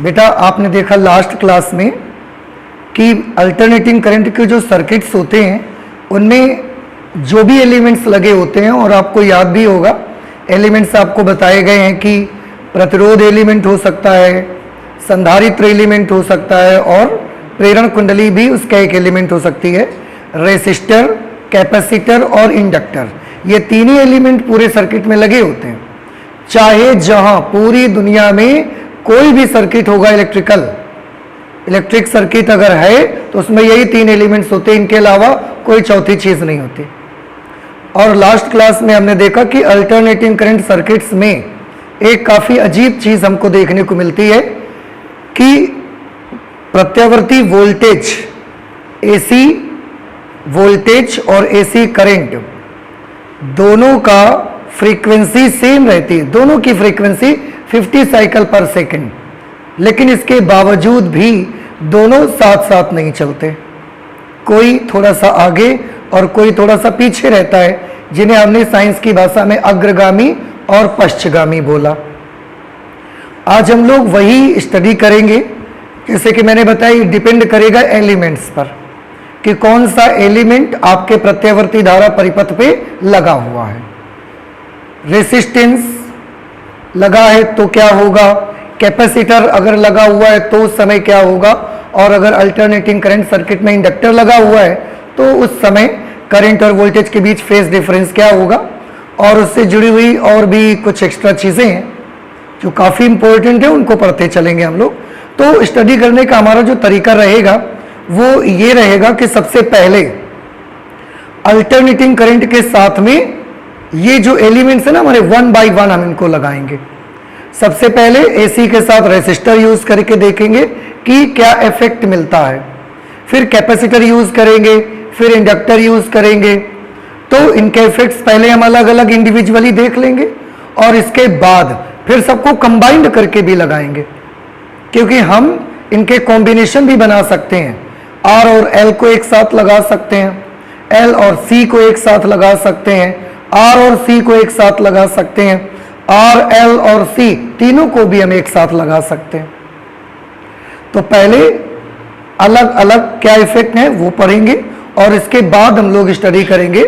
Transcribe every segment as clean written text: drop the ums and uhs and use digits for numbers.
बेटा आपने देखा लास्ट क्लास में कि अल्टरनेटिंग करंट के जो सर्किट्स होते हैं उनमें जो भी एलिमेंट्स लगे होते हैं, और आपको याद भी होगा एलिमेंट्स आपको बताए गए हैं कि प्रतिरोध एलिमेंट हो सकता है, संधारित्र एलिमेंट हो सकता है, और प्रेरण कुंडली भी उसका एक एलिमेंट हो सकती है। रेसिस्टर, कैपेसिटर और इंडक्टर, ये तीन ही एलिमेंट पूरे सर्किट में लगे होते हैं। चाहे जहां पूरी दुनिया में कोई भी सर्किट होगा, इलेक्ट्रिक सर्किट अगर है तो उसमें यही तीन एलिमेंट्स होते हैं, इनके अलावा कोई चौथी चीज नहीं होती। और लास्ट क्लास में हमने देखा कि अल्टरनेटिंग करंट सर्किट्स में एक काफी अजीब चीज हमको देखने को मिलती है कि प्रत्यावर्ती वोल्टेज, एसी वोल्टेज और एसी करंट दोनों का फ्रीक्वेंसी सेम रहती है, दोनों की फ्रीक्वेंसी 50 साइकिल पर सेकंड, लेकिन इसके बावजूद भी दोनों साथ साथ नहीं चलते। कोई थोड़ा सा आगे और कोई थोड़ा सा पीछे रहता है, जिन्हें हमने साइंस की भाषा में अग्रगामी और पश्चगामी बोला। आज हम लोग वही स्टडी करेंगे। जैसे कि मैंने बताया, डिपेंड करेगा एलिमेंट्स पर कि कौन सा एलिमेंट आपके प्रत्यावर्ती धारा परिपथ पे लगा हुआ है। रेसिस्टेंस लगा है तो क्या होगा, कैपेसिटर अगर लगा हुआ है तो उस समय क्या होगा, और अगर अल्टरनेटिंग करंट सर्किट में इंडक्टर लगा हुआ है तो उस समय करंट और वोल्टेज के बीच फेज डिफरेंस क्या होगा, और उससे जुड़ी हुई और भी कुछ एक्स्ट्रा चीजें हैं जो काफी इंपॉर्टेंट है, उनको पढ़ते चलेंगे हम लोग। तो स्टडी करने का हमारा जो तरीका रहेगा वो ये रहेगा कि सबसे पहले अल्टरनेटिंग करंट के साथ में ये जो एलिमेंट्स है ना हमारे, वन बाय वन हम इनको लगाएंगे। सबसे पहले एसी के साथ रेसिस्टर यूज करके देखेंगे कि क्या इफेक्ट मिलता है, फिर कैपेसिटर यूज करेंगे, फिर इंडक्टर यूज करेंगे। तो इनके इफेक्ट्स पहले हम अलग अलग इंडिविजुअली देख लेंगे, और इसके बाद फिर सबको कंबाइंड करके भी लगाएंगे, क्योंकि हम इनके कॉम्बिनेशन भी बना सकते हैं। आर और एल को एक साथ लगा सकते हैं, एल और सी को एक साथ लगा सकते हैं, आर और सी को एक साथ लगा सकते हैं, आर एल और सी तीनों को भी हम एक साथ लगा सकते हैं। तो पहले अलग अलग क्या इफेक्ट है वो पढ़ेंगे, और इसके बाद हम लोग स्टडी करेंगे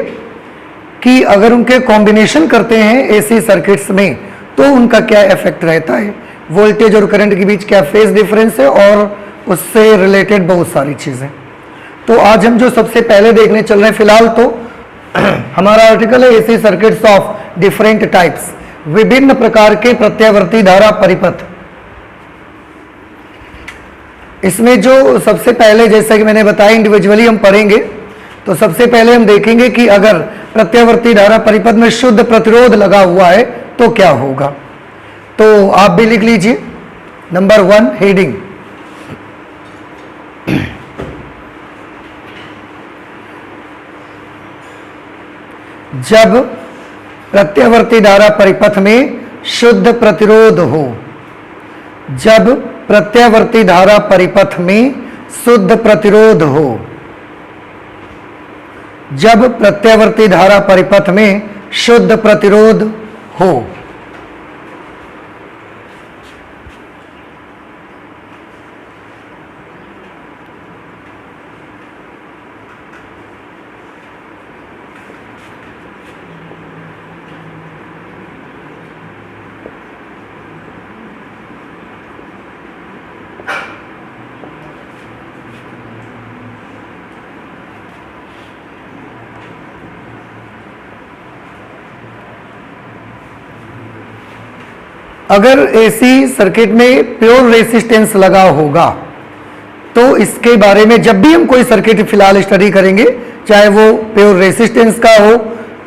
कि अगर उनके कॉम्बिनेशन करते हैं एसी सर्किट्स में तो उनका क्या इफेक्ट रहता है, वोल्टेज और करंट के बीच क्या फेज डिफरेंस है, और उससे रिलेटेड बहुत सारी चीजें। तो आज हम जो सबसे पहले देखने चल रहे हैं, फिलहाल तो हमारा आर्टिकल है AC circuits of different types, विभिन्न प्रकार के प्रत्यावर्ती धारा परिपथ। इसमें जो सबसे पहले, जैसा कि मैंने बताया, इंडिविजुअली हम पढ़ेंगे। तो सबसे पहले हम देखेंगे कि अगर प्रत्यावर्ती धारा परिपथ में शुद्ध प्रतिरोध लगा हुआ है तो क्या होगा। तो आप भी लिख लीजिए, नंबर 1 हेडिंग, जब प्रत्यावर्ती धारा परिपथ में शुद्ध प्रतिरोध हो, जब प्रत्यावर्ती धारा परिपथ में शुद्ध प्रतिरोध हो, जब प्रत्यावर्ती धारा परिपथ में शुद्ध प्रतिरोध हो। अगर एसी सर्किट में प्योर रेसिस्टेंस लगा होगा तो इसके बारे में जब भी हम कोई सर्किट फिलहाल स्टडी करेंगे, चाहे वो प्योर रेसिस्टेंस का हो,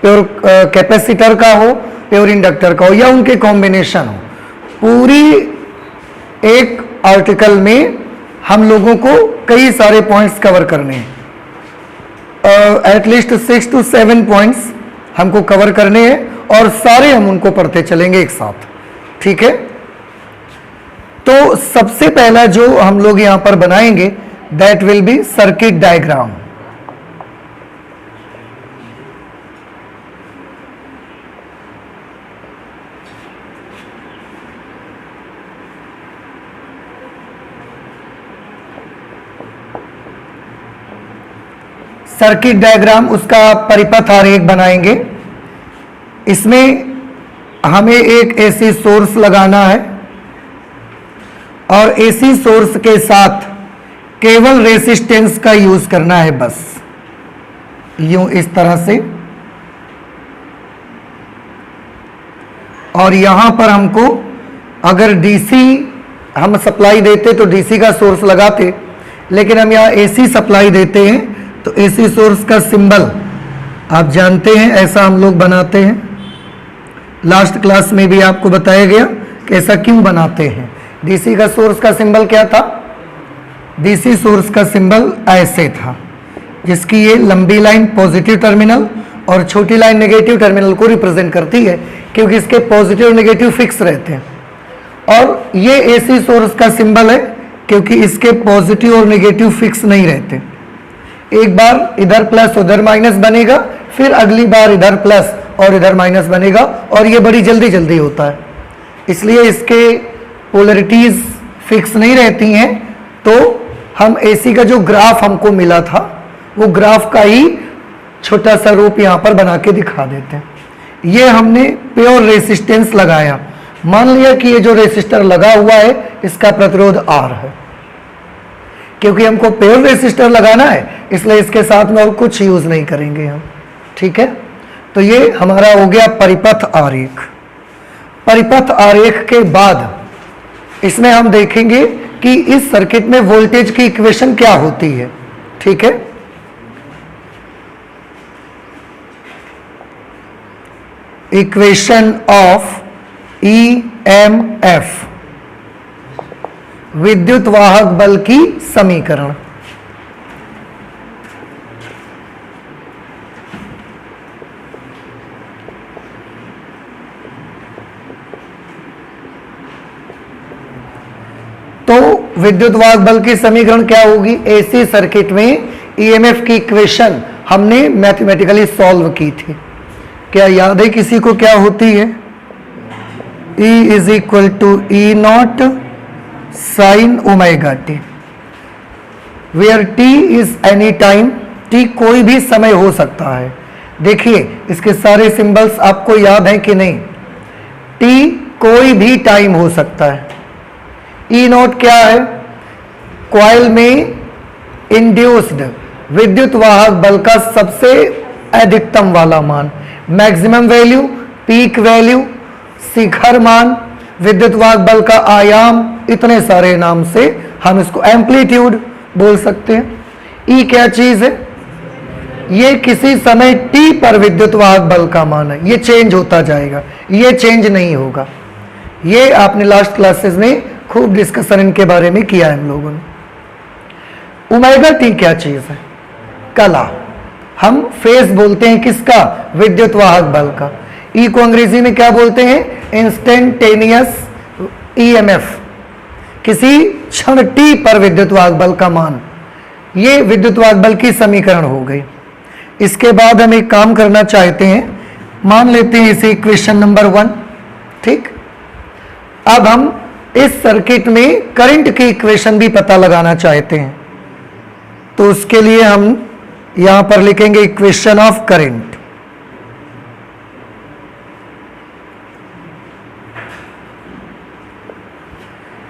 प्योर कैपेसिटर का हो, प्योर इंडक्टर का हो, या उनके कॉम्बिनेशन हो, पूरी एक आर्टिकल में हम लोगों को कई सारे पॉइंट्स कवर करने हैं। एटलीस्ट 6 to 7 पॉइंट्स हमको कवर करने हैं, और सारे हम उनको पढ़ते चलेंगे एक साथ, ठीक है। तो सबसे पहला जो हम लोग यहां पर बनाएंगे, that will be circuit diagram. Circuit diagram, उसका परिपथ आरेख बनाएंगे। इसमें हमें एक एसी सोर्स लगाना है और एसी सोर्स के साथ केवल रेसिस्टेंस का यूज करना है, बस यूं इस तरह से। और यहां पर हमको अगर डीसी हम सप्लाई देते तो डीसी का सोर्स लगाते, लेकिन हम यहाँ एसी सप्लाई देते हैं तो एसी सोर्स का सिंबल आप जानते हैं, ऐसा हम लोग बनाते हैं। लास्ट क्लास में भी आपको बताया गया कि ऐसा क्यों बनाते हैं। डीसी का सोर्स का सिंबल क्या था? डीसी सोर्स का सिंबल ऐसे था, जिसकी ये लंबी लाइन पॉजिटिव टर्मिनल और छोटी लाइन नेगेटिव टर्मिनल को रिप्रेजेंट करती है, क्योंकि इसके पॉजिटिव और नेगेटिव फिक्स रहते हैं। और ये एसी सोर्स का सिंबल है, क्योंकि इसके पॉजिटिव और नेगेटिव फिक्स नहीं रहते। एक बार इधर प्लस उधर माइनस बनेगा, फिर अगली बार इधर प्लस और इधर माइनस बनेगा, और ये बड़ी जल्दी जल्दी होता है, इसलिए इसके पोलरिटीज फिक्स नहीं रहती हैं। तो हम एसी का जो ग्राफ हमको मिला था, वो ग्राफ का ही छोटा सा रूप यहाँ पर बना के दिखा देते हैं। ये हमने प्योर रेसिस्टेंस लगाया, मान लिया कि ये जो रेसिस्टर लगा हुआ है इसका प्रतिरोध R है। क्योंकि हमको प्योर रेसिस्टर लगाना है, इसलिए इसके साथ में और कुछ यूज नहीं करेंगे हम, ठीक है। तो ये हमारा हो गया परिपथ आरेख। परिपथ आरेख के बाद इसमें हम देखेंगे कि इस सर्किट में वोल्टेज की इक्वेशन क्या होती है, ठीक है। इक्वेशन ऑफ EMF, विद्युत वाहक बल की समीकरण। तो विद्युत वाहक बल की समीकरण क्या होगी? एसी सर्किट में ईएमएफ की इक्वेशन हमने मैथमेटिकली सॉल्व की थी। क्या याद है किसी को क्या होती है? E is equal to E naught sine omega t, where t is any time. T कोई भी समय हो सकता है। देखिए इसके सारे सिंबल्स आपको याद हैं कि नहीं? टी कोई भी टाइम हो सकता है। ई नॉट क्या है? कॉइल में इंड्यूस्ड विद्युत वाहक बल का सबसे अधिकतम वाला मान, मैक्सिमम वैल्यू, पीक वैल्यू, शिखर मान, विद्युत वाहक बल का आयाम, इतने सारे नाम से हम इसको एम्पलीट्यूड बोल सकते हैं। ई क्या चीज है? ये किसी समय टी पर विद्युत वाहक बल का मान है, ये चेंज होता जाएगा, ये चेंज नहीं होगा। ये आपने लास्ट क्लासेस में खूब डिस्कशन इनके बारे में किया है हम लोगों ने। ओमेगा टी क्या चीज है? कला। हम फेज बोलते हैं किसका? विद्युत वाहक बल का। ई को अंग्रेजी में क्या बोलते हैं? इंस्टेंटेनियस ईएमएफ, किसी क्षण टी पर विद्युत वाहक बल का मान। ये विद्युत वाहक बल की समीकरण हो गई। इसके बाद हम एक काम करना चाहते हैं, मान लेते हैं इसे इक्वेशन नंबर 1, ठीक। अब हम इस सर्किट में करंट की इक्वेशन भी पता लगाना चाहते हैं, तो उसके लिए हम यहां पर लिखेंगे equation of current.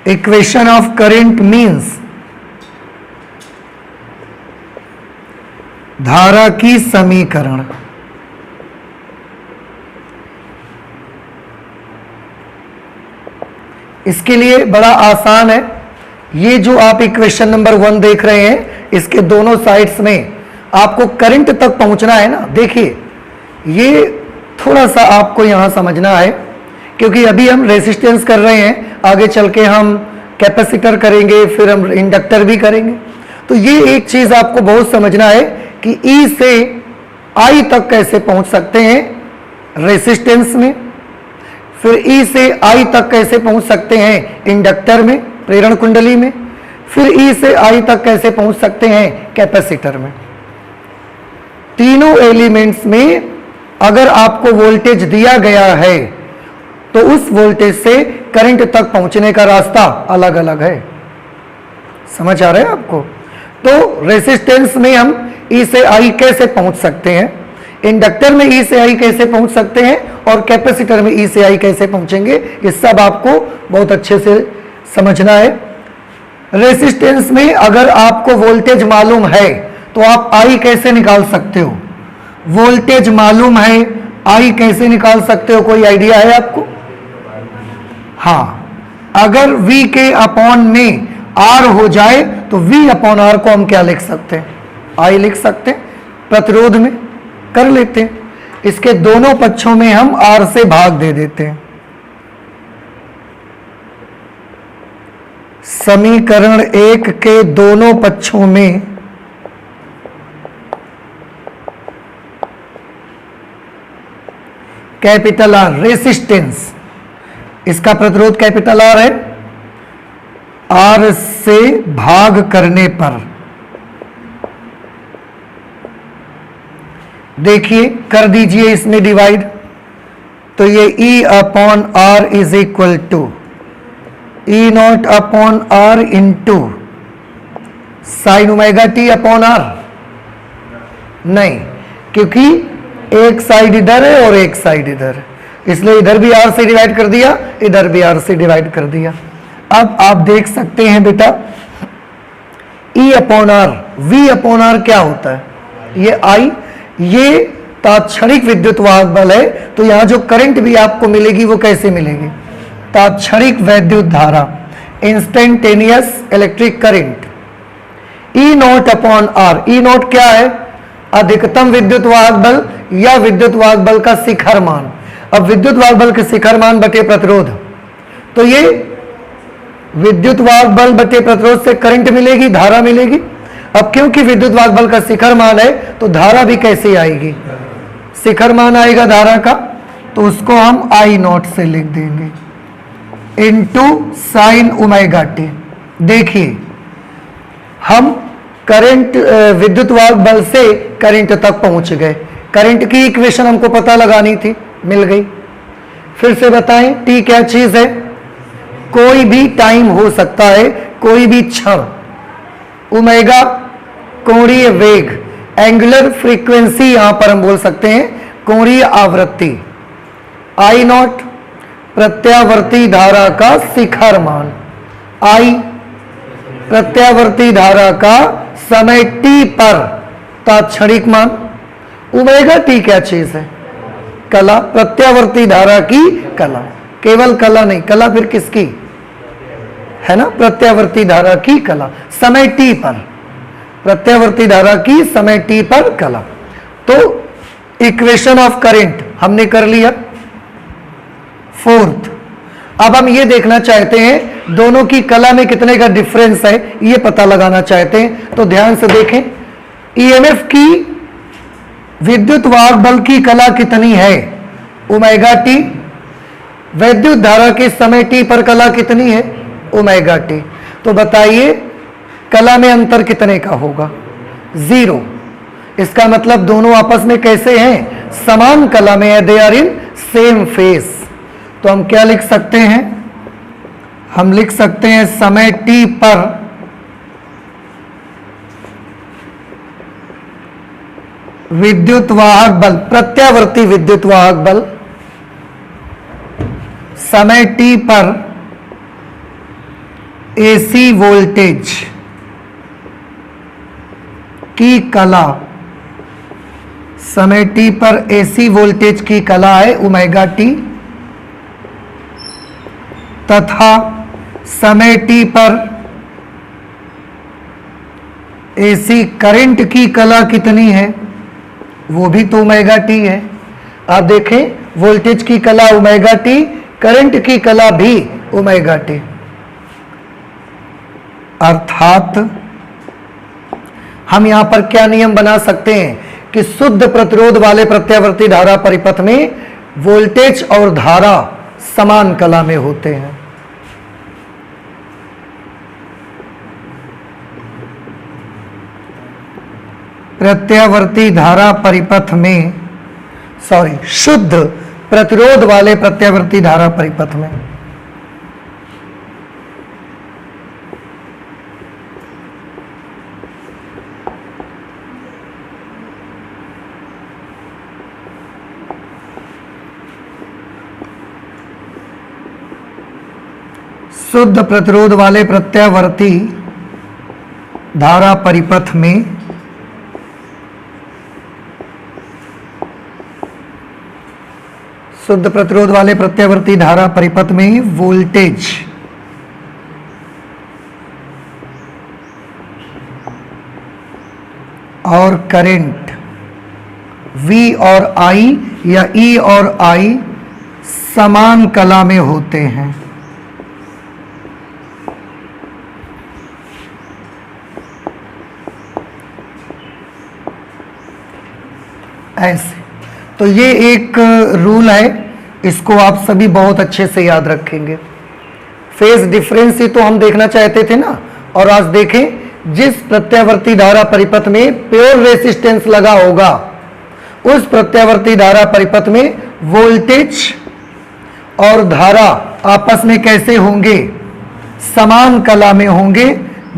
Equation of current means धारा की समीकरण। इसके लिए बड़ा आसान है। ये जो आप इक्वेशन नंबर 1 देख रहे हैं, इसके दोनों साइड्स में आपको करंट तक पहुंचना है ना। देखिए ये थोड़ा सा आपको यहां समझना है, क्योंकि अभी हम रेसिस्टेंस कर रहे हैं, आगे चल के हम कैपेसिटर करेंगे, फिर हम इंडक्टर भी करेंगे। तो ये एक चीज आपको बहुत समझना है कि ई से आई तक कैसे पहुंच सकते हैं रेसिस्टेंस में, फिर ई से आई तक कैसे पहुंच सकते हैं इंडक्टर में, प्रेरण कुंडली में, फिर ई से आई तक कैसे पहुंच सकते हैं कैपेसिटर में। तीनों एलिमेंट्स में अगर आपको वोल्टेज दिया गया है तो उस वोल्टेज से करंट तक पहुंचने का रास्ता अलग अलग है। समझ आ रहा है आपको? तो रेसिस्टेंस में हम ई से आई कैसे पहुंच सकते हैं, इंडक्टर में ई से आई कैसे पहुंच सकते हैं, और कैपेसिटर में ई से आई कैसे पहुंचेंगे, ये सब आपको बहुत अच्छे से समझना है। रेसिस्टेंस में अगर आपको वोल्टेज मालूम है तो आप आई कैसे निकाल सकते हो, वोल्टेज मालूम है आई कैसे निकाल सकते हो, कोई आइडिया है आपको? हाँ, अगर V के अपॉन में R हो जाए तो V अपॉन R को हम क्या लिख सकते हैं, I लिख सकते हैं, प्रतिरोध में कर लेते हैं, इसके दोनों पक्षों में हम R से भाग दे देते हैं। समीकरण 1 के दोनों पक्षों में कैपिटल R रेसिस्टेंस, इसका प्रतिरोध कैपिटल R है, R से भाग करने पर देखिए कर दीजिए इसमें डिवाइड, तो ये E upon R is equal to E naught upon R into sine omega t upon R, नहीं, क्योंकि एक साइड इधर है और एक साइड इधर है, इसलिए इधर भी R से डिवाइड कर दिया, इधर भी R से डिवाइड कर दिया। अब आप देख सकते हैं बेटा E upon R, V upon R क्या होता है, ये I, ये तात्क्षणिक विद्युत वाहक बल है, तो यहां जो करंट भी आपको मिलेगी वो कैसे मिलेगी, तात्क्षणिक वैद्युत धारा, instantaneous electric current. E naught upon R, E not क्या है, अधिकतम विद्युत वाहक बल या विद्युत वाहक बल का शिखर मान। अब विद्युत वाहक बल के शिखर मान बटे प्रतिरोध, तो ये विद्युत वाहक बल बटे प्रतिरोध से करंट मिलेगी, धारा मिलेगी। अब क्योंकि विद्युत वाहक बल का शिखर मान है तो धारा भी कैसे आएगी, शिखर मान आएगा धारा का, तो उसको हम I नॉट से लिख देंगे इनटू साइन ओमेगा टी। देखिए हम करंट विद्युत वाहक बल से करंट तक पहुंच गए, करंट की इक्वेशन हमको पता लगानी थी, मिल गई। फिर से बताएं टी क्या चीज है, कोई भी टाइम हो सकता है, कोई भी क्षण। ओमेगा कोणीय वेग, एंगुलर फ्रीक्वेंसी यहां पर हम बोल सकते हैं कोणीय आवृत्ति। I नॉट प्रत्यावर्ती धारा का शिखर मान, I प्रत्यावर्ती धारा का समय t पर तात्क्षणिक मान। ओमेगा टी क्या चीज है, कला, प्रत्यावर्ती धारा की कला, केवल कला नहीं, कला फिर किसकी है ना, प्रत्यावर्ती धारा की कला, समय t पर, प्रत्यावर्ती धारा की समय t पर कला। तो इक्वेशन ऑफ करंट हमने कर लिया। फोर्थ, अब हम ये देखना चाहते हैं दोनों की कला में कितने का डिफरेंस है, ये पता लगाना चाहते हैं। तो ध्यान से देखें, ईएमएफ की विद्युत वाहक बल की कला कितनी है, ओमेगा टी, वैद्युत धारा के समय टी पर कला कितनी है, ओमेगा टी। तो बताइए कला में अंतर कितने का होगा, 0। इसका मतलब दोनों आपस में कैसे हैं, समान कला में है, they are in same phase. तो हम क्या लिख सकते हैं, हम लिख सकते हैं समय t पर विद्युत वाहक बल, प्रत्यावर्ती विद्युत वाहक बल, समय t पर AC वोल्टेज की कला, समय t पर AC वोल्टेज की कला है ओमेगा टी, तथा समय t पर AC करंट की कला कितनी है, वो भी तो ओमेगा टी है। आप देखें वोल्टेज की कला ओमेगा टी, करंट की कला भी ओमेगा टी। अर्थात हम यहां पर क्या नियम बना सकते हैं कि शुद्ध प्रतिरोध वाले प्रत्यावर्ती धारा परिपथ में वोल्टेज और धारा समान कला में होते हैं। प्रत्यावर्ती धारा परिपथ में, शुद्ध प्रतिरोध वाले प्रत्यावर्ती धारा परिपथ में शुद्ध प्रतिरोध वाले प्रत्यावर्ती धारा परिपथ में शुद्ध प्रतिरोध वाले प्रत्यावर्ती धारा परिपथ में वोल्टेज और करंट V और I या E और I समान कला में होते हैं। ऐसे तो ये एक रूल है, इसको आप सभी बहुत अच्छे से याद रखेंगे। फेज डिफरेंस ही तो हम देखना चाहते थे ना, और आज देखें जिस प्रत्यावर्ती धारा परिपथ में प्योर रेसिस्टेंस लगा होगा उस प्रत्यावर्ती धारा परिपथ में वोल्टेज और धारा आपस में कैसे होंगे, समान कला में होंगे।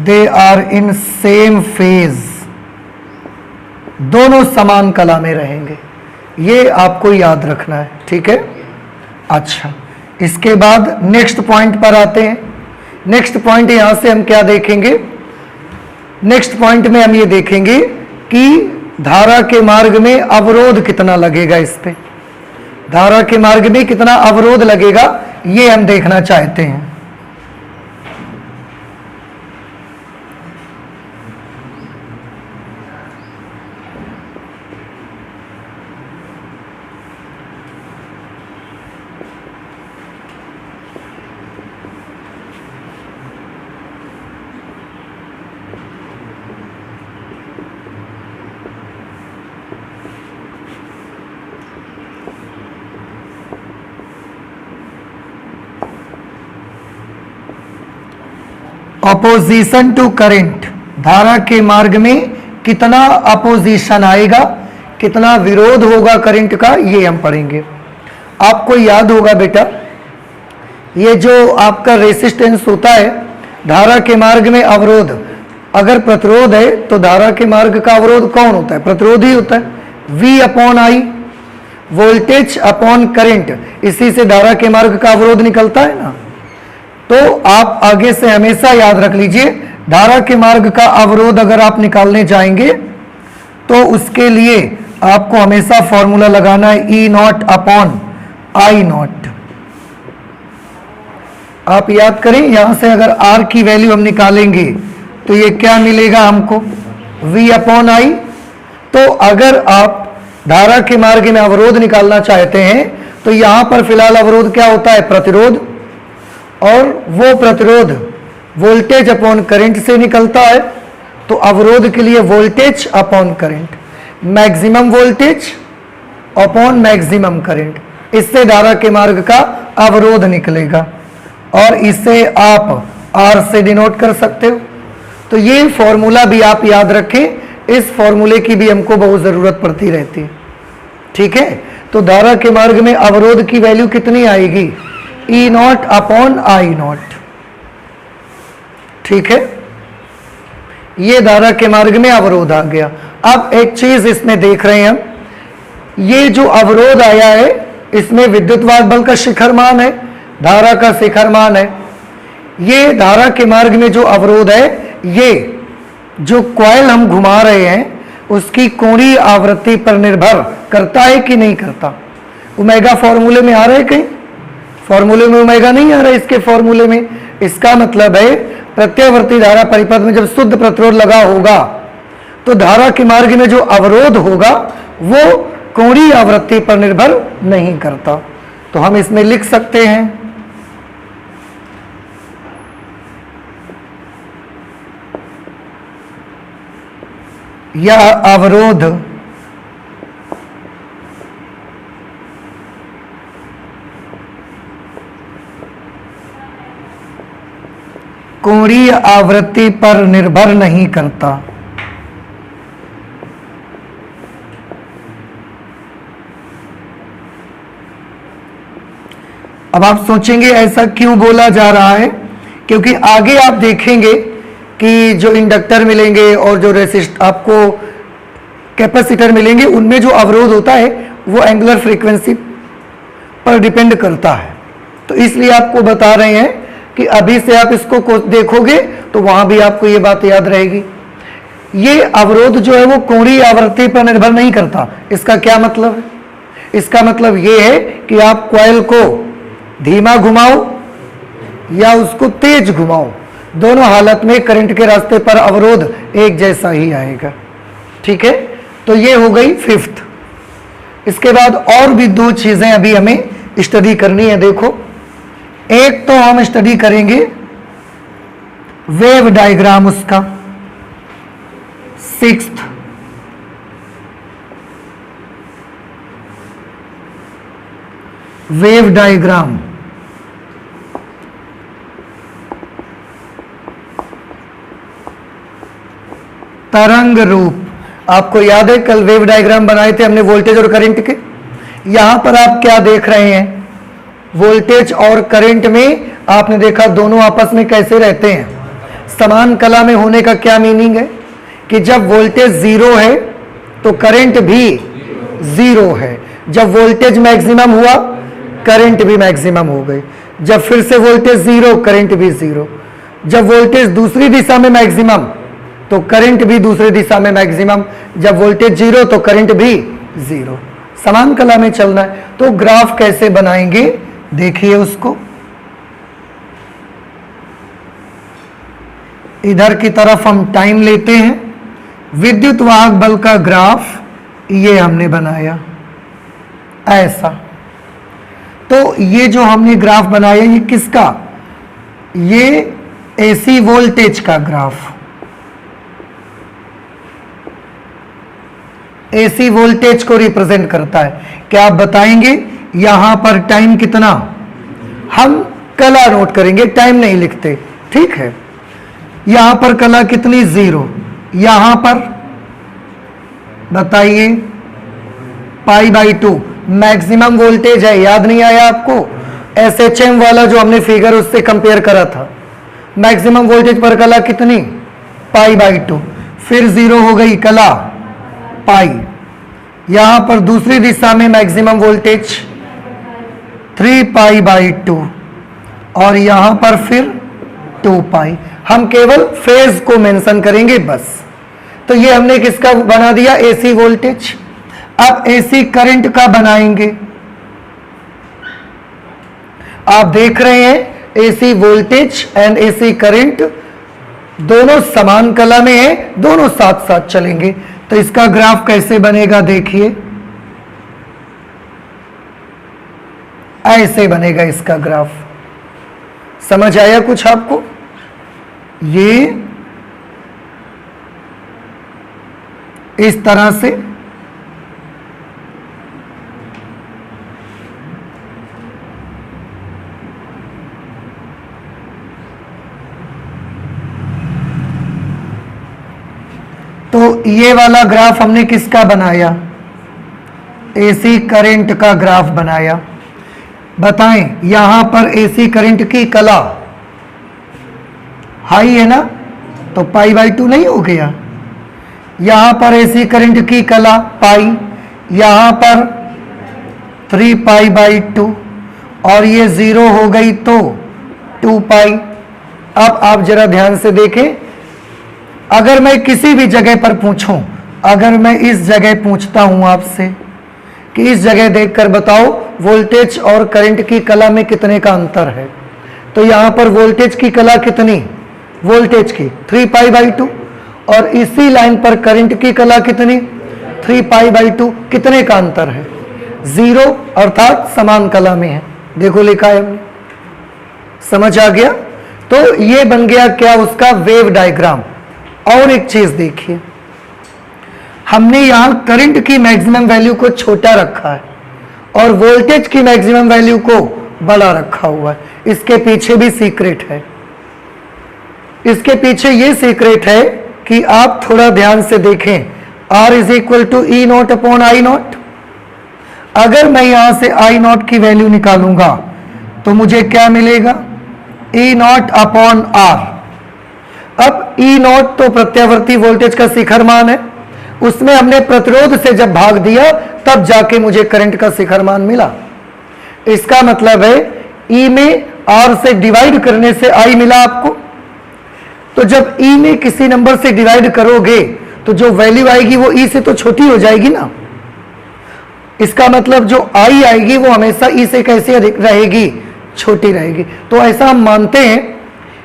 They are in same phase, दोनों समान कला में रहेंगे, ये आपको याद रखना है, ठीक है। अच्छा, इसके बाद नेक्स्ट पॉइंट पर आते हैं। नेक्स्ट पॉइंट यहां से हम क्या देखेंगे, नेक्स्ट पॉइंट में हम ये देखेंगे कि धारा के मार्ग में अवरोध कितना लगेगा। इस पे धारा के मार्ग में कितना अवरोध लगेगा ये हम देखना चाहते हैं। अपोजिशन टू करंट, धारा के मार्ग में कितना अपोजिशन आएगा, कितना विरोध होगा करंट का, ये हम पढ़ेंगे। आपको याद होगा बेटा, ये जो आपका रेसिस्टेंस होता है, धारा के मार्ग में अवरोध, अगर प्रतिरोध है तो धारा के मार्ग का अवरोध कौन होता है, प्रतिरोध ही होता है। V upon I, voltage upon current, इसी से धारा के मार्ग का अवरोध निकलता है ना। तो आप आगे से हमेशा याद रख लीजिए, धारा के मार्ग का अवरोध अगर आप निकालने जाएंगे तो उसके लिए आपको हमेशा फॉर्मूला लगाना है E naught upon I not. आप याद करें, यहां से अगर R की वैल्यू हम निकालेंगे तो ये क्या मिलेगा हमको, V अपॉन I। तो अगर आप धारा के मार्ग में अवरोध निकालना चाहते हैं तो यहां पर फिलहाल अवरोध क्या होता है, प्रतिरोध, और वो प्रतिरोध वोल्टेज अपॉन करंट से निकलता है। तो अवरोध के लिए voltage upon current, maximum voltage upon maximum current, इससे धारा के मार्ग का अवरोध निकलेगा, और इसे आप R से डिनोट कर सकते हो। तो ये फॉर्मूला भी आप याद रखें, इस फॉर्मूले की भी हमको बहुत ज़रूरत पड़ती रहती है, ठीक है। तो धारा के मार्ग में अवरोध की वैल्यू कितनी आएगी, E naught upon I not, ठीक है। ये धारा के मार्ग में अवरोध आ गया। अब एक चीज इसमें देख रहे हैं हम, ये जो अवरोध आया है इसमें विद्युतवाद बल का शिखर मान है, धारा का शिखर मान है। ये धारा के मार्ग में जो अवरोध है, ये जो कॉइल हम घुमा रहे हैं उसकी कोणीय आवृत्ति पर निर्भर करता है कि नहीं करता। ओमेगा फॉर्मूले में आ रहा है, कहीं फॉर्मूले में ओमेगा नहीं आ रहा है इसके फॉर्मूले में। इसका मतलब है प्रत्यावर्ती धारा परिपथ में जब शुद्ध प्रतिरोध लगा होगा तो धारा के मार्ग में जो अवरोध होगा वो कोणीय आवृत्ति पर निर्भर नहीं करता। तो हम इसमें लिख सकते हैं यह अवरोध कोणीय आवृत्ति पर निर्भर नहीं करता। अब आप सोचेंगे ऐसा क्यों बोला जा रहा है, क्योंकि आगे आप देखेंगे कि जो इंडक्टर मिलेंगे और जो आपको कैपेसिटर मिलेंगे उनमें जो अवरोध होता है वो एंगुलर फ्रीक्वेंसी पर डिपेंड करता है। तो इसलिए आपको बता रहे हैं कि अभी से आप इसको देखोगे तो वहां भी आपको ये बात याद रहेगी। ये अवरोध जो है वो कोणीय आवृत्ति पर निर्भर नहीं करता। इसका क्या मतलब है? इसका मतलब ये है कि आप कॉइल को धीमा घुमाओ या उसको तेज घुमाओ, दोनों हालत में करंट के रास्ते पर अवरोध एक जैसा ही आएगा। ठीक है, तो ये हो गई फिफ्थ। इसके बाद और भी दो चीजें अभी हमें स्टडी करनी है। देखो, एक तो हम स्टडी करेंगे वेव डायग्राम उसका, सिक्स्थ। वेव डायग्राम, तरंग रूप। आपको याद है कल वेव डायग्राम बनाए थे हमने वोल्टेज और करंट के। यहां पर आप क्या देख रहे हैं? वोल्टेज और करंट में आपने देखा दोनों आपस में कैसे रहते हैं, समान कला में होने का क्या मीनिंग है कि जब वोल्टेज जीरो है तो करंट भी जीरो है। जब वोल्टेज मैक्सिमम हुआ करंट भी मैक्सिमम हो गई। जब फिर से वोल्टेज जीरो करंट भी जीरो। जब वोल्टेज दूसरी दिशा में मैक्सिमम तो करंट भी दूसरी दिशा में मैक्सिमम। जब वोल्टेज जीरो तो करंट भी जीरो। समान कला में चलना है। तो ग्राफ कैसे बनाएंगे देखिए उसको। इधर की तरफ हम टाइम लेते हैं। विद्युत वाहक बल का ग्राफ ये हमने बनाया ऐसा। तो ये जो हमने ग्राफ बनाया ये किसका? ये एसी वोल्टेज का ग्राफ। एसी वोल्टेज को रिप्रेजेंट करता है। क्या आप बताएंगे यहां पर टाइम कितना? हम कला नोट करेंगे, टाइम नहीं लिखते। ठीक है, यहां पर कला कितनी? जीरो। यहां पर बताइए π/2 मैक्सिमम वोल्टेज है। याद नहीं आया आपको? SHM वाला जो हमने फिगर उससे कंपेयर करा था। मैक्सिमम वोल्टेज पर कला कितनी? π/2। फिर जीरो हो गई कला पाई। यहां पर दूसरी दिशा में मैक्सिमम वोल्टेज 3π/2 और यहां पर फिर 2π। हम केवल फेज को मेंशन करेंगे बस। तो ये हमने किसका बना दिया? AC voltage. अब एसी करंट का बनाएंगे। आप देख रहे हैं AC voltage and AC current दोनों समान कला में है, दोनों साथ साथ चलेंगे। तो इसका ग्राफ कैसे बनेगा देखिए, ऐसे बनेगा इसका ग्राफ। समझ आया कुछ आपको? ये इस तरह से तो ये वाला ग्राफ हमने किसका बनाया? एसी करंट का ग्राफ बनाया। बताएं यहां पर एसी करंट की कला हाई है ना, तो π/2 नहीं हो गया। यहां पर एसी करंट की कला पाई, यहां पर 3π/2 और ये जीरो हो गई तो 2π। अब आप जरा ध्यान से देखें, अगर मैं किसी भी जगह पर पूछूं, अगर मैं इस जगह पूछता हूं आपसे कि इस जगह देखकर बताओ वोल्टेज और करंट की कला में कितने का अंतर है, तो यहां पर वोल्टेज की कला कितनी? वोल्टेज की 3π/2 और इसी लाइन पर करंट की कला कितनी? 3π/2। कितने का अंतर है? जीरो, अर्थात समान कला में है। देखो लिखा है हमने। समझ आ गया? तो ये बन गया क्या? उसका वेव डायग्राम। और एक चीज देखिए, हमने यहां करंट की मैक्सिमम वैल्यू को छोटा रखा है और वोल्टेज की मैक्सिमम वैल्यू को बड़ा रखा हुआ है। इसके पीछे भी सीक्रेट है। इसके पीछे ये सीक्रेट है कि आप थोड़ा ध्यान से देखें। R = E0/I0। अगर मैं यहां से I0 की वैल्यू निकालूंगा तो मुझे क्या मिलेगा? E0/R। अब E0 तो प्रत्यावर्ती वोल्टेज का शिखर मान है, उसमें हमने प्रतिरोध से जब भाग दिया तब जाके मुझे करंट का शिखर मान मिला। इसका मतलब है ई में आर से डिवाइड करने से आई मिला आपको। तो जब ई में किसी नंबर से डिवाइड करोगे तो जो वैल्यू आएगी वो ई से तो छोटी हो जाएगी ना। इसका मतलब जो आई आएगी वो हमेशा ई से कैसे अधिक रहेगी, छोटी रहेगी। तो ऐसा हम मानते हैं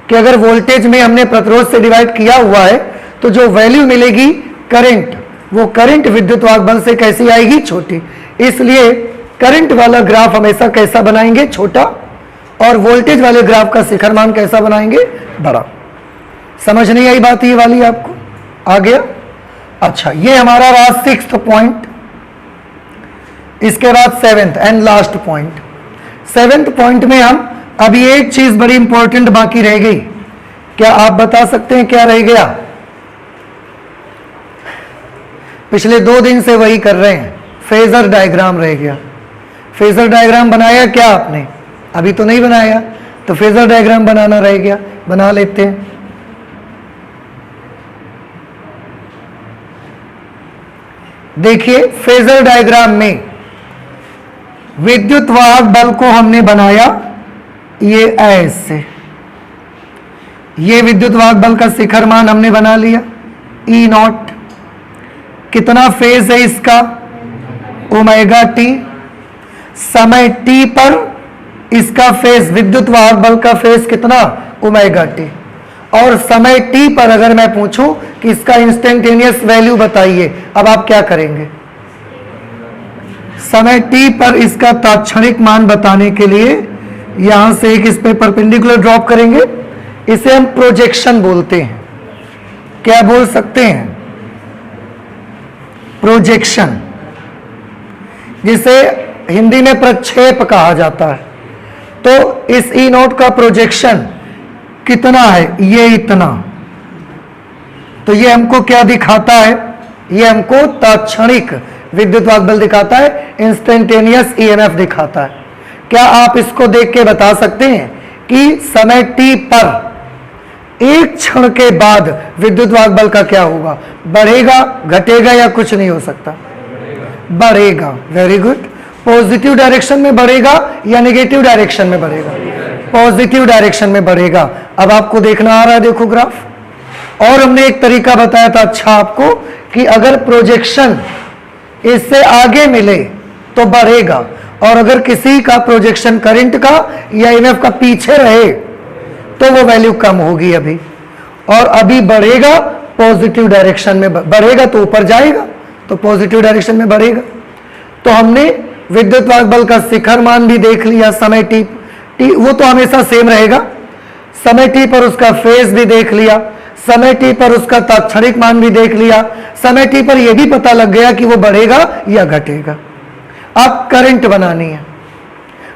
कि अगर वोल्टेज में हमने प्रतिरोध से डिवाइड किया हुआ है तो जो वैल्यू मिलेगी करंट, वो करंट विद्युत वाहक बल से कैसी आएगी, छोटी। इसलिए करंट वाला ग्राफ हमेशा कैसा बनाएंगे, छोटा, और वोल्टेज वाले ग्राफ का शिखर मान कैसा बनाएंगे, बड़ा। समझ नहीं आई बात ये वाली आपको? आ गया? अच्छा, ये हमारा रहा 6th पॉइंट। इसके बाद 7th and last point. 7th point में हम अभी एक चीज बड़ी इंपॉर्टेंट बाकी रह गई। क्या आप बता सकते हैं क्या रह गया? पिछले 2 दिन से वही कर रहे हैं, फेजर डायग्राम रह गया। फेजर डायग्राम बनाया क्या आपने? अभी तो नहीं बनाया, तो फेजर डायग्राम बनाना रह गया, बना लेते हैं। देखिए, फेजर डायग्राम में विद्युत वाहक बल को हमने बनाया ये ऐसे। ये विद्युत वाहक बल का शिखर मान हमने बना लिया ई नॉट। कितना फेज है इसका, ओमेगा टी। समय टी पर इसका फेज, विद्युत वाहक बल का फेज कितना, ओमेगा टी। और समय टी पर अगर मैं पूछूं कि इसका इंस्टेंटेनियस वैल्यू बताइए, अब आप क्या करेंगे? समय टी पर इसका तात्क्षणिक मान बताने के लिए यहां से एक इस पे परपेंडिकुलर ड्रॉप करेंगे। इसे हम प्रोजेक्शन बोलते हैं। क्या बोल सकते हैं? प्रोजेक्शन, जिसे हिंदी में प्रक्षेप कहा जाता है। तो इस ई नोट का प्रोजेक्शन कितना है, ये इतना। तो ये हमको क्या दिखाता है? ये हमको तात्क्षणिक विद्युत वाहक बल दिखाता है, इंस्टेंटेनियस ईएमएफ दिखाता है। क्या आप इसको देख के बता सकते हैं कि समय टी पर एक क्षण के बाद विद्युत वाहक बल का क्या होगा? बढ़ेगा, घटेगा, या कुछ नहीं हो सकता? बढ़ेगा। Very good. पॉजिटिव डायरेक्शन में बढ़ेगा या नेगेटिव डायरेक्शन में बढ़ेगा? पॉजिटिव डायरेक्शन में बढ़ेगा। अब आपको देखना आ रहा है, देखो ग्राफ। और हमने एक तरीका बताया था अच्छा आपको कि अगर प्रोजेक्शन इससे आगे मिले तो बढ़ेगा, और अगर किसी का प्रोजेक्शन करंट का या ईएमएफ का पीछे रहे तो वो वैल्यू कम होगी अभी। और अभी बढ़ेगा पॉजिटिव डायरेक्शन में, बढ़ेगा तो ऊपर जाएगा, तो पॉजिटिव डायरेक्शन में बढ़ेगा। तो हमने विद्युत वाहक बल का शिखर मान भी देख लिया, समय टी वो तो हमेशा सेम रहेगा। समय टी पर उसका फेज भी देख लिया, समय टी पर उसका तात्क्षणिक मान भी देख लिया, समय टी पर यह भी पता लग गया कि वो बढ़ेगा या घटेगा। अब करंट बनानी है।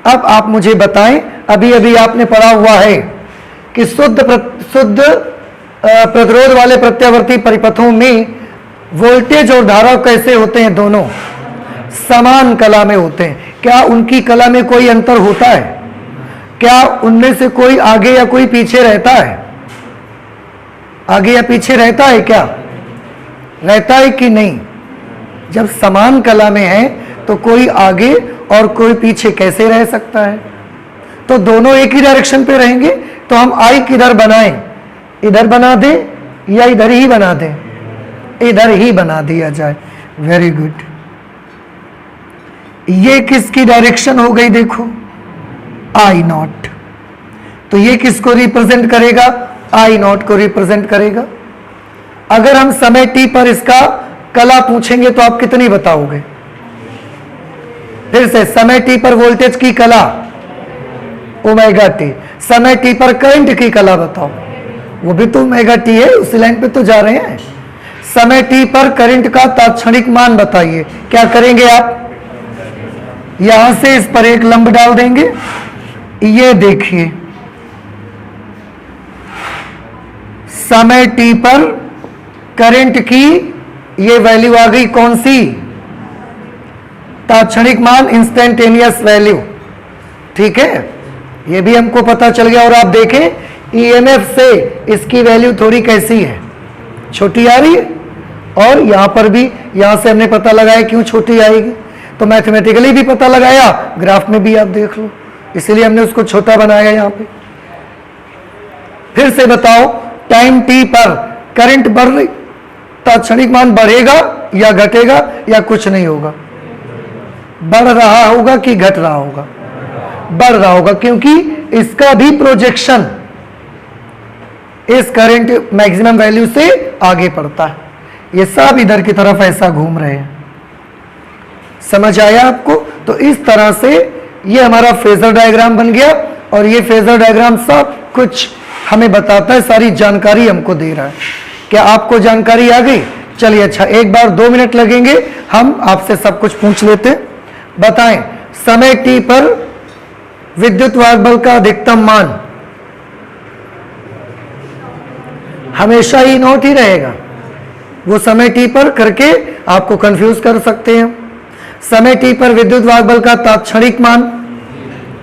अब आप मुझे बताएं, अभी अभी आपने पढ़ा हुआ है कि शुद्ध प्रतिरोध वाले प्रत्यावर्ती परिपथों में वोल्टेज और धारा कैसे होते हैं? दोनों समान कला में होते हैं। क्या उनकी कला में कोई अंतर होता है? क्या उनमें से कोई आगे या कोई पीछे रहता है? आगे या पीछे रहता है? क्या रहता है कि नहीं? जब समान कला में है तो कोई आगे और कोई पीछे कैसे रह सकता है? तो दोनों एक ही डायरेक्शन पे रहेंगे। तो हम आई किधर बनाएं? इधर बना दें या इधर ही बना दें? इधर ही बना दिया जाए। Very good. ये किसकी डायरेक्शन हो गई? देखो, आई नॉट। तो ये किसको रिप्रेजेंट करेगा? आई नॉट को रिप्रेजेंट करेगा। अगर हम समय टी पर इसका कला पूछेंगे तो आप कितनी बताओगे? फिर से, समय टी पर वोल्टेज की कला ओमेगा टी। समय टी पर करंट की कला बताओ, वो भी तो ओमेगा टी है, उसी लाइन पे तो जा रहे हैं। समय टी पर करंट का तात्क्षणिक मान बताइए। क्या करेंगे आप? यहां से इस पर एक लंब डाल देंगे। ये देखिए, समय टी पर करंट की ये वैल्यू आ गई, कौन सी? तात्क्षणिक मान, इंस्टेंटेनियस वैल्यू। ठीक है, ये भी हमको पता चल गया। और आप देखें ईएमएफ से इसकी वैल्यू थोड़ी कैसी है, छोटी आ रही है। और यहां पर भी, यहां से हमने पता लगाया क्यों छोटी आएगी, तो मैथमेटिकली भी पता लगाया, ग्राफ में भी आप देख लो। इसीलिए हमने उसको छोटा बनाया यहाँ पे। फिर से बताओ, टाइम टी पर करंट बढ़ रही, तात्क्षणिक मान बढ़ेगा या घटेगा या कुछ नहीं होगा? बढ़ रहा होगा कि घट रहा होगा? बढ़ रहा होगा, क्योंकि इसका भी प्रोजेक्शन इस करंट मैक्सिमम वैल्यू से आगे पड़ता है। ये सब इधर की तरफ ऐसा घूम रहे हैं। समझ आया आपको? तो इस तरह से ये हमारा फेजर डायग्राम बन गया, और ये फेजर डायग्राम सब कुछ हमें बताता है, सारी जानकारी हमको दे रहा है। क्या आपको जानकारी आ गई? चलिए अच्छा, एक बार 2 मिनट लगेंगे, हम आपसे सब कुछ पूछ लेते हैं। बताएं, समय t पर विद्युत वाहक बल का अधिकतम मान हमेशा ही नॉट ही रहेगा। वो समय t पर करके आपको कंफ्यूज कर सकते हैं। समय t पर विद्युत वाहक बल का तात्क्षणिक मान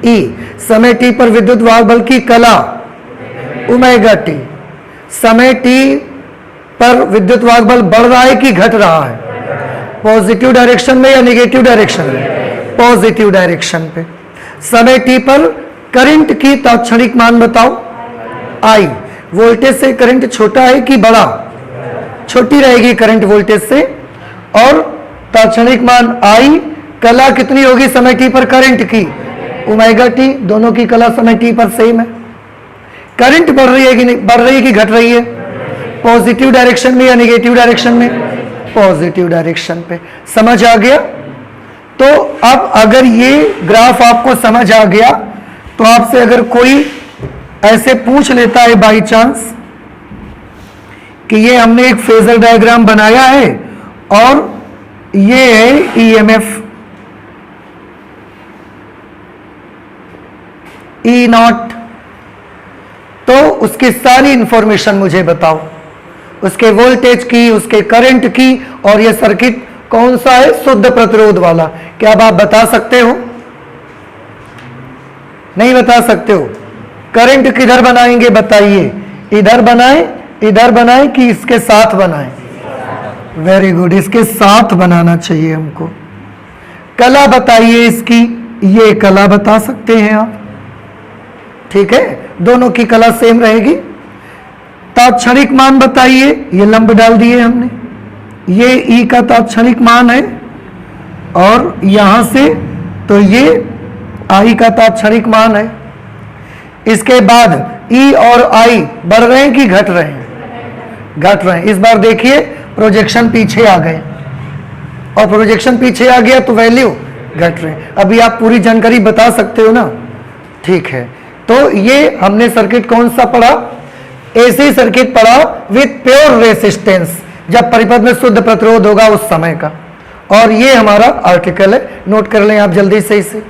E, समय t पर विद्युत वाहक बल की कला ओमेगा t, समय t पर विद्युत वाहक बल बढ़ रहा है कि घट रहा है? पॉजिटिव डायरेक्शन में या नेगेटिव डायरेक्शन में? पॉजिटिव डायरेक्शन पे। समय t पर करंट की तात्क्षणिक मान बताओ। I, वोल्टेज से करंट छोटा है कि बड़ा? छोटी रहेगी करंट वोल्टेज से। और तात्क्षणिक मान I, कला कितनी होगी समय t पर करंट की? ओमेगा t, दोनों की कला समय t पर सेम है। करंट बढ़ रही है कि नहीं, बढ़ रही है कि घट रही है? पॉजिटिव डायरेक्शन में या नेगेटिव डायरेक्शन में? पॉजिटिव डायरेक्शन पे। समझ आ गया? तो अब अगर ये ग्राफ आपको समझ आ गया, तो आपसे अगर कोई ऐसे पूछ लेता है बाई चांस कि ये हमने एक फेजर डायग्राम बनाया है और ये है ईएमएफ ई नॉट, तो उसकी सारी इंफॉर्मेशन मुझे बताओ, उसके वोल्टेज की, उसके करंट की, और ये सर्किट कौन सा है? शुद्ध प्रतिरोध वाला। क्या अब आप बता सकते हो? नहीं बता सकते हो? करंट किधर बनाएंगे बताइए? इधर बनाएं, इधर बनाएं कि इसके साथ बनाएं? वेरी गुड, इसके साथ बनाना चाहिए हमको। कला बताइए इसकी, ये कला बता सकते हैं आप, ठीक है, दोनों की कला सेम रहेगी। तात्क्षणिक मान बताइए, ये लंब डाल दिए हमने, ये ई का तात्क्षणिक मान है, और यहां से तो ये आई का तात्क्षणिक मान है। इसके बाद ई और आई बढ़ रहे हैं कि घट रहे हैं? घट रहे हैं। इस बार देखिए प्रोजेक्शन पीछे आ गए, और प्रोजेक्शन पीछे आ गया तो वैल्यू घट रहे हैं। अभी आप पूरी जानकारी बता सकते हो ना? ठीक है, तो ये हमने सर्किट कौन सा पढ़ा? एसी सर्किट पढ़ा विथ प्योर रेसिस्टेंस, जब परिपथ में शुद्ध प्रतिरोध होगा उस समय का। और ये हमारा आर्टिकल है, नोट कर लें आप जल्दी से इसे।